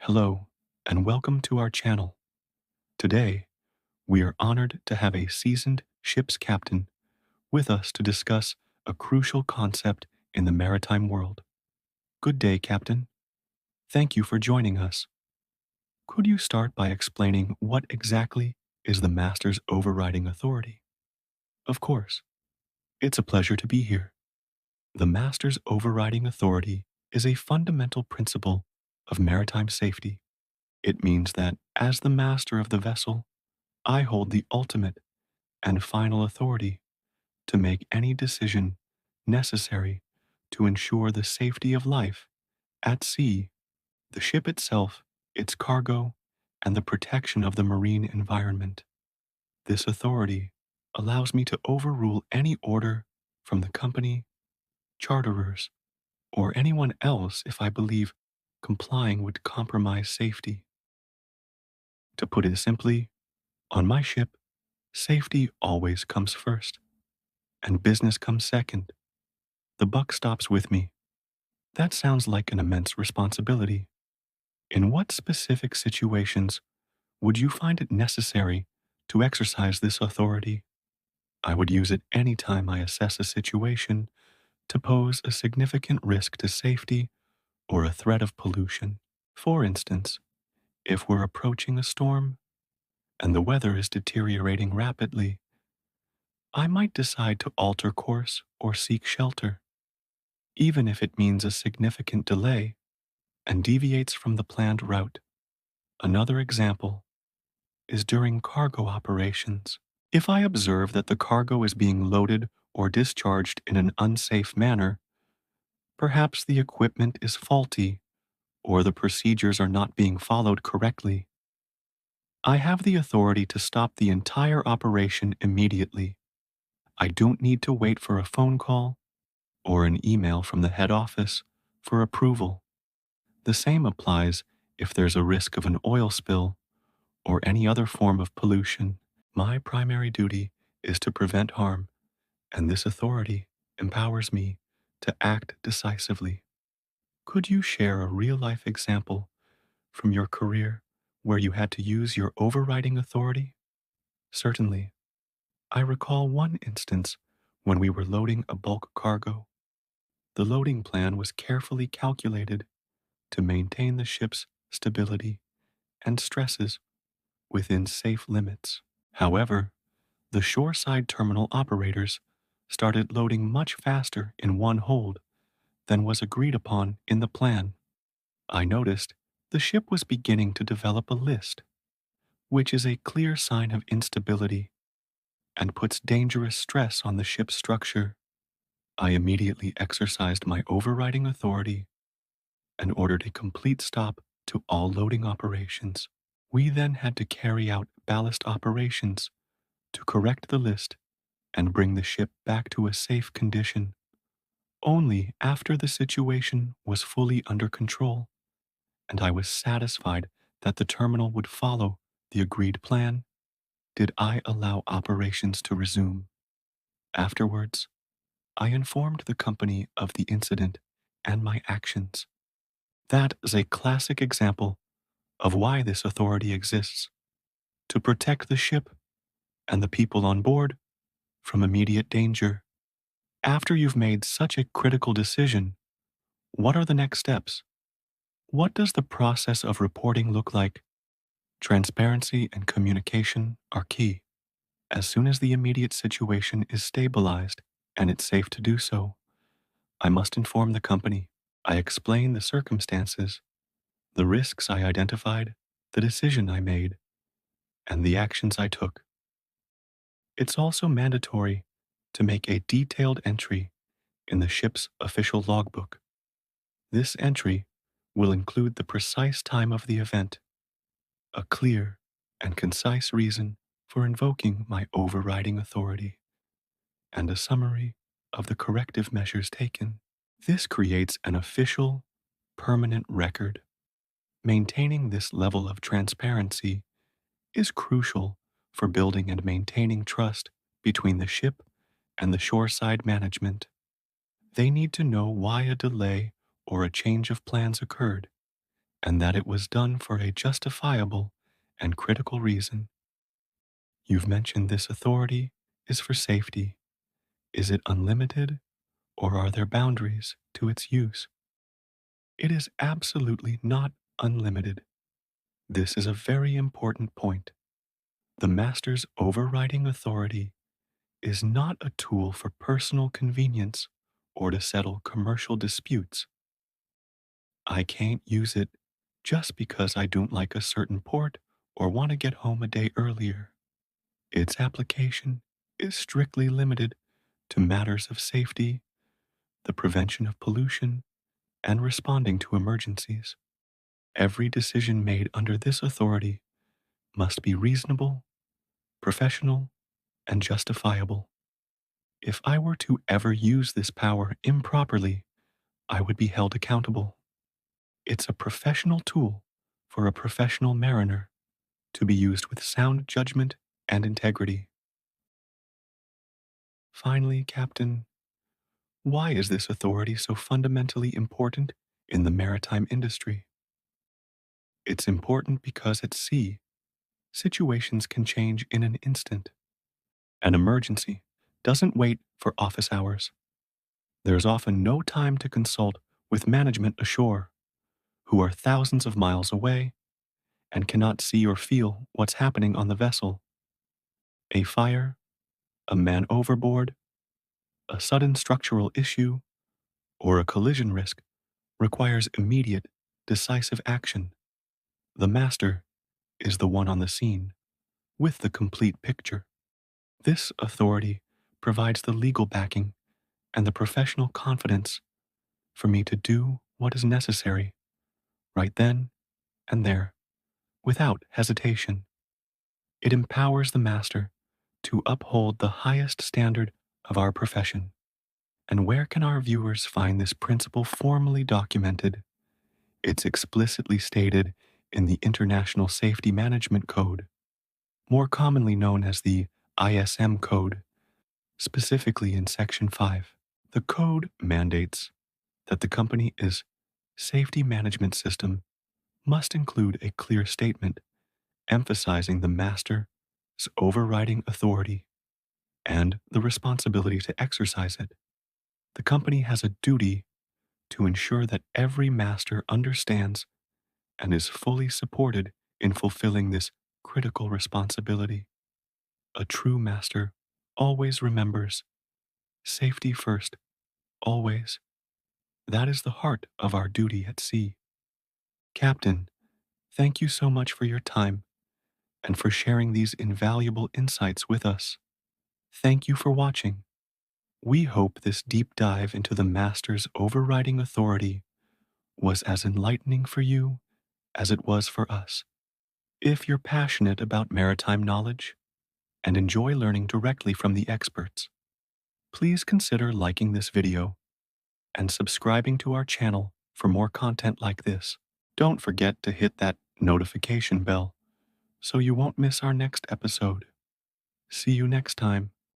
Hello, and welcome to our channel. Today, we are honored to have a seasoned ship's captain with us to discuss a crucial concept in the maritime world. Good day, Captain. Thank you for joining us. Could you start by explaining what exactly is the Master's overriding authority? Of course. It's a pleasure to be here. The Master's overriding authority is a fundamental principle of maritime safety. It means that, as the master of the vessel, I hold the ultimate and final authority to make any decision necessary to ensure the safety of life at sea, the ship itself, its cargo, and the protection of the marine environment. This authority allows me to overrule any order from the company, charterers, or anyone else if I believe complying would compromise safety. To put it simply, on my ship, safety always comes first, and business comes second. The buck stops with me. That sounds like an immense responsibility. In what specific situations would you find it necessary to exercise this authority? I would use it any time I assess a situation to pose a significant risk to safety or a threat of pollution. For instance, if we're approaching a storm and the weather is deteriorating rapidly, I might decide to alter course or seek shelter, even if it means a significant delay and deviates from the planned route. Another example is during cargo operations. If I observe that the cargo is being loaded or discharged in an unsafe manner, perhaps the equipment is faulty or the procedures are not being followed correctly, I have the authority to stop the entire operation immediately. I don't need to wait for a phone call or an email from the head office for approval. The same applies if there's a risk of an oil spill or any other form of pollution. My primary duty is to prevent harm, and this authority empowers me to act decisively. Could you share a real life example from your career where you had to use your overriding authority? Certainly. I recall one instance when we were loading a bulk cargo. The loading plan was carefully calculated to maintain the ship's stability and stresses within safe limits. However, the shoreside terminal operators started loading much faster in one hold than was agreed upon in the plan. I noticed the ship was beginning to develop a list, which is a clear sign of instability and puts dangerous stress on the ship's structure. I immediately exercised my overriding authority and ordered a complete stop to all loading operations. We then had to carry out ballast operations to correct the list and bring the ship back to a safe condition. Only after the situation was fully under control and I was satisfied that the terminal would follow the agreed plan did I allow operations to resume. Afterwards, I informed the company of the incident and my actions. That is a classic example of why this authority exists: to protect the ship and the people on board from immediate danger. After you've made such a critical decision, what are the next steps? What does the process of reporting look like? Transparency and communication are key. As soon as the immediate situation is stabilized and it's safe to do so, I must inform the company. I explain the circumstances, the risks I identified, the decision I made, and the actions I took. It's also mandatory to make a detailed entry in the ship's official logbook. This entry will include the precise time of the event, a clear and concise reason for invoking my overriding authority, and a summary of the corrective measures taken. This creates an official, permanent record. Maintaining this level of transparency is crucial for building and maintaining trust between the ship and the shoreside management. They need to know why a delay or a change of plans occurred and that it was done for a justifiable and critical reason. You've mentioned this authority is for safety. Is it unlimited, or are there boundaries to its use? It is absolutely not unlimited. This is a very important point. The master's overriding authority is not a tool for personal convenience or to settle commercial disputes. I can't use it just because I don't like a certain port or want to get home a day earlier. Its application is strictly limited to matters of safety, the prevention of pollution, and responding to emergencies. Every decision made under this authority must be reasonable, professional, and justifiable. If I were to ever use this power improperly, I would be held accountable. It's a professional tool for a professional mariner to be used with sound judgment and integrity. Finally, Captain, why is this authority so fundamentally important in the maritime industry? It's important because at sea, situations can change in an instant. An emergency doesn't wait for office hours. There's often no time to consult with management ashore, who are thousands of miles away and cannot see or feel what's happening on the vessel. A fire, a man overboard, a sudden structural issue, or a collision risk requires immediate, decisive action. The master is the one on the scene with the complete picture. This authority provides the legal backing and the professional confidence for me to do what is necessary right then and there without hesitation. It empowers the master to uphold the highest standard of our profession. And where can our viewers find this principle formally documented? It's explicitly stated in the International Safety Management Code, more commonly known as the ISM Code, specifically in Section 5. The code mandates that the company's safety management system must include a clear statement emphasizing the master's overriding authority and the responsibility to exercise it. The company has a duty to ensure that every master understands and is fully supported in fulfilling this critical responsibility. A true master always remembers safety first, always. That is the heart of our duty at sea. Captain, thank you so much for your time and for sharing these invaluable insights with us. Thank you for watching. We hope this deep dive into the Master's overriding authority was as enlightening for you as it was for us. If you're passionate about maritime knowledge and enjoy learning directly from the experts, please consider liking this video and subscribing to our channel for more content like this. Don't forget to hit that notification bell so you won't miss our next episode. See you next time.